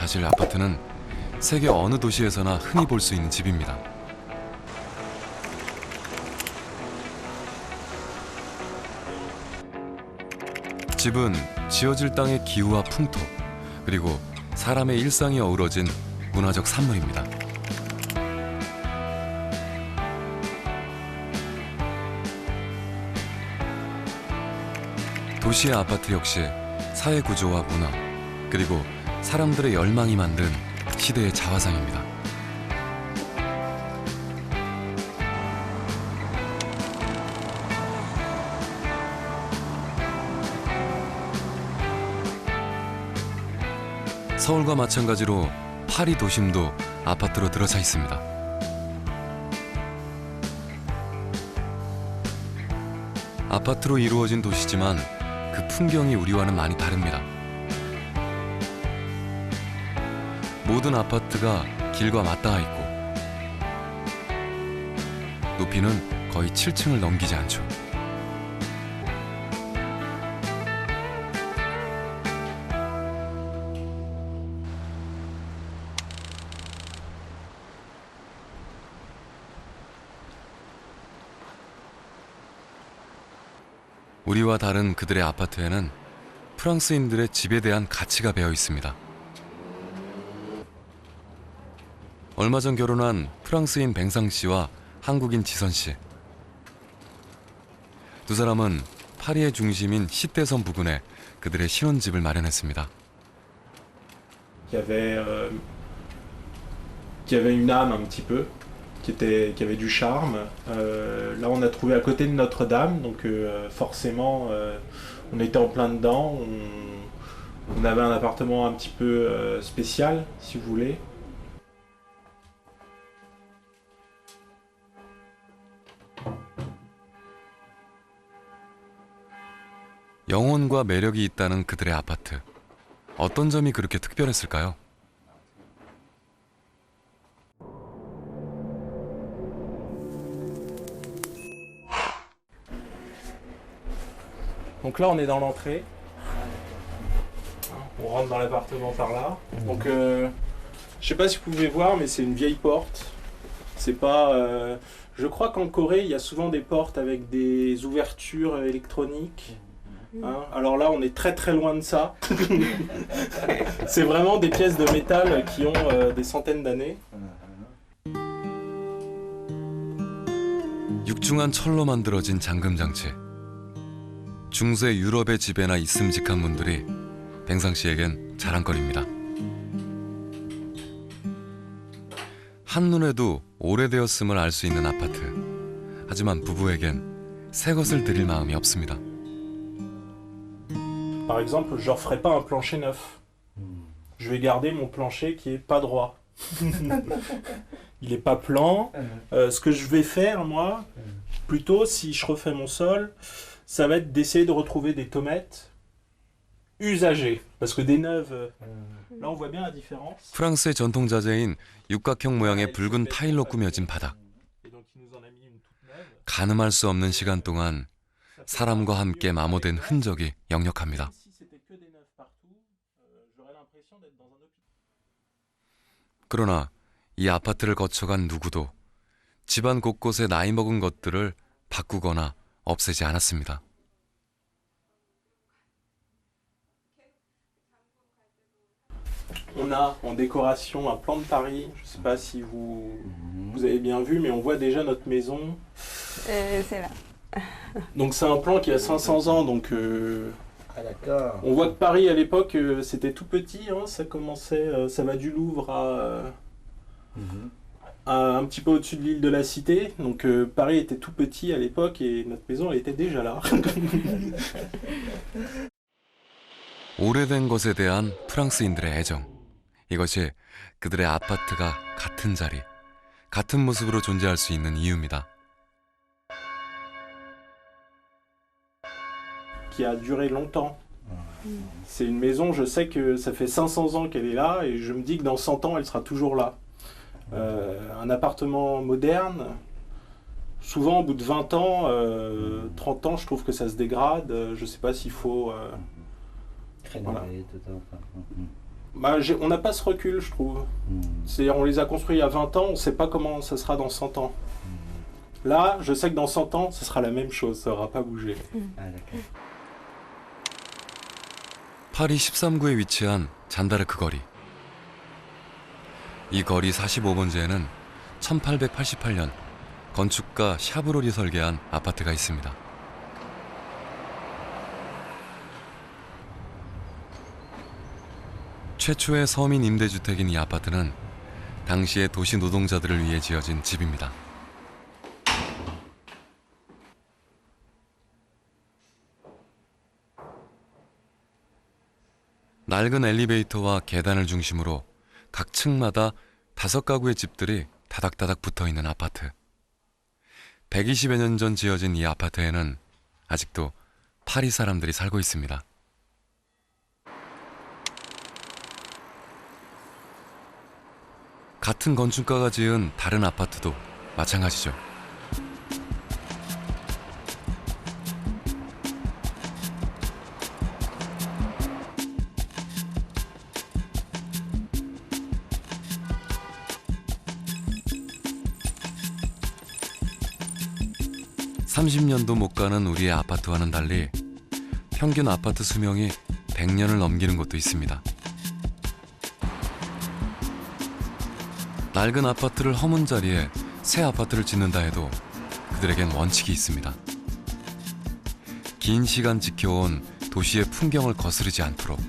가실 아파트는 세계 어느 도시에서나 흔히 볼 수 있는 집입니다. 집은 지어질 땅의 기후와 풍토, 그리고 사람의 일상이 어우러진 문화적 산물입니다. 도시의 아파트 역시 사회 구조와 문화, 그리고 사람들의 열망이 만든 시대의 자화상입니다. 서울과 마찬가지로 파리 도심도 아파트로 들어차 있습니다. 아파트로 이루어진 도시지만 그 풍경이 우리와는 많이 다릅니다. 모든 아파트가 길과 맞닿아 있고 높이는 거의 7층을 넘기지 않죠. 우리와 다른 그들의 아파트에는 프랑스인들의 집에 대한 가치가 배어 있습니다. 얼마 전 결혼한 프랑스인 뱅상 씨와 한국인 지선 씨. 두 사람은 파리의 중심인 시대선 부근에 그들의 신혼집을 마련했습니다. Qui avait une âme un petit peu, qui avait du charme. Là, on a trouvé à côté de Notre-Dame, donc forcément, on était en plein dedans. On avait un appartement un petit peu spécial, si vous voulez. 영혼과 매력이 있다는 그들의 아파트. 어떤 점이 그렇게 특별했을까요? Donc là, on est dans l'entrée. On rentre dans l'appartement par là. Donc, je sais pas si vous pouvez voir, mais c'est une vieille porte. C'est pas. Je crois qu'en Corée, il y a souvent des portes avec des ouvertures électroniques. Hein, alors là, on est très très loin de ça. C'est vraiment des pièces de métal qui ont des centaines d'années. 육중한 철로 만들어진 잠금 장치. 중세 유럽의 집에나 있음직한 문들이 뱅상 씨에겐 자랑거리입니다. 한눈에도 오래되었음을 알 수 있는 아파트. 하지만 부부에겐 새 것을 드릴 마음이 없습니다. Par exemple, je referai pas un plancher neuf. Je vais garder mon plancher qui est pas droit. Il est pas plan. Ce que je vais faire, moi, plutôt si je refais mon sol, ça va être d'essayer de retrouver des tomates usagées. Parce que des neuves, là on voit bien la différence. 프랑스의 전통 자재인 육각형 모양의 붉은 타일로 꾸며진 바닥. 가늠할 수 없는 시간 동안 사람과 함께 마모된 흔적이 역력합니다. 그러나 이 아파트를 거쳐간 누구도 집안 곳곳에 나이 먹은 것들을 바꾸거나 없애지 않았습니다. On a en décoration un plan de Paris. Je ne sais pas si vous avez bien vu, mais on voit déjà notre maison. C'est là. Donc c'est un plan qui a 500 ans, donc Ah d'accord. on voit que Paris à l'époque c'était tout petit, hein, ça commençait, ça va du Louvre à un petit peu au-dessus de l'île de la Cité, donc Paris était tout petit à l'époque et notre maison elle était déjà là. 오래된 것에 대한 프랑스인들의 애정. 이것이 그들의 아파트가 같은 자리, 같은 모습으로 존재할 수 있는 이유입니다. Qui a duré longtemps. C'est une maison, je sais que ça fait 500 ans qu'elle est là et je me dis que dans 100 ans elle sera toujours là. Un appartement moderne, souvent au bout de 20 ans, 30 ans, je trouve que ça se dégrade. Je sais pas s'il faut... Rénover, tout ça. Bah, on n'a pas ce recul, je trouve. C'est-à-dire, on les a construits il y a 20 ans, on ne sait pas comment ça sera dans 100 ans. Là, je sais que dans 100 ans, ce sera la même chose, ça n'aura pas bougé. 아, d'accord. 파리 13구에 위치한 잔다르크 거리. 이 거리 45번지에는 1888년 건축가 샤브롤이 설계한 아파트가 있습니다. 최초의 서민 임대주택인 이 아파트는 당시의 도시 노동자들을 위해 지어진 집입니다. 낡은 엘리베이터와 계단을 중심으로 각 층마다 5가구의 집들이 다닥다닥 붙어있는 아파트. 120여 년 전 지어진 이 아파트에는 아직도 파리 사람들이 살고 있습니다. 같은 건축가가 지은 다른 아파트도 마찬가지죠. (30년도) 못 가는 우리의 아파트와는 달리 평균 아파트 수명이 100년을 넘기는 곳도 있습니다. 낡은 아파트를 허문 자리에 새 아파트를 짓는다 해도 그들에겐 원칙이 있습니다. 긴 시간 지켜온 도시의 풍경을 거스르지 않도록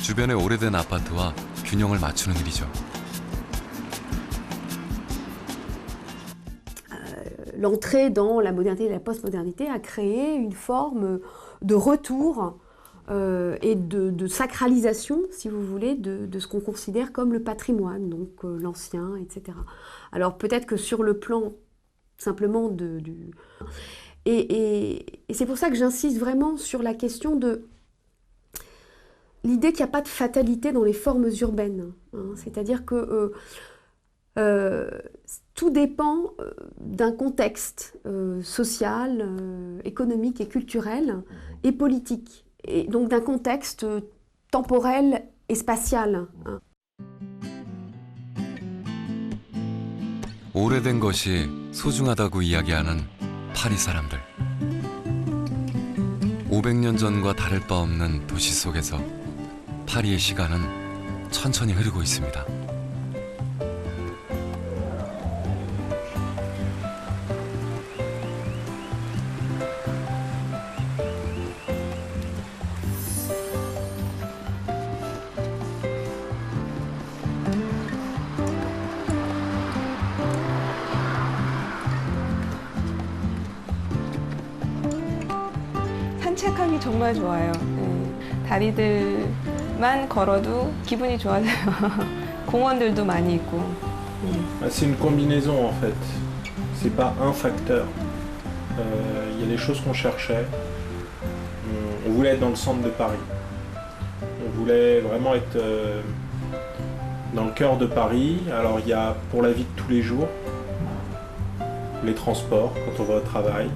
주변의 오래된 아파트와 균형을 맞추는 일이죠. L'entrée dans la modernité et la postmodernité a créé une forme de retour et de sacralisation, si vous voulez, de ce qu'on considère comme le patrimoine, donc l'ancien, etc. Alors peut-être que sur le plan simplement du... Et c'est pour ça que j'insiste vraiment sur la question de l'idée qu'il n'y a pas de fatalité dans les formes urbaines. Hein. C'est-à-dire que tout dépend d'un contexte social, économique et culturel et politique. Et donc d'un contexte temporel et spatial. 오래된 것이 소중하다고 이야기하는 파리 사람들. 500년 전과 다를 바 없는 도시 속에서 파리의 시간은 천천히 흐르고 있습니다. 산책하기 정말 좋아요. 네. 다리들만 걸어도 기분이 좋아져요. 공원들도 많이 있고. C'est une combinaison en fait. C'est pas un facteur. Il y a des choses qu'on cherchait. On voulait être dans le centre de Paris. On voulait vraiment être dans le cœur de Paris. Alors il y a pour la vie de tous les jours, les transports quand on va au travail.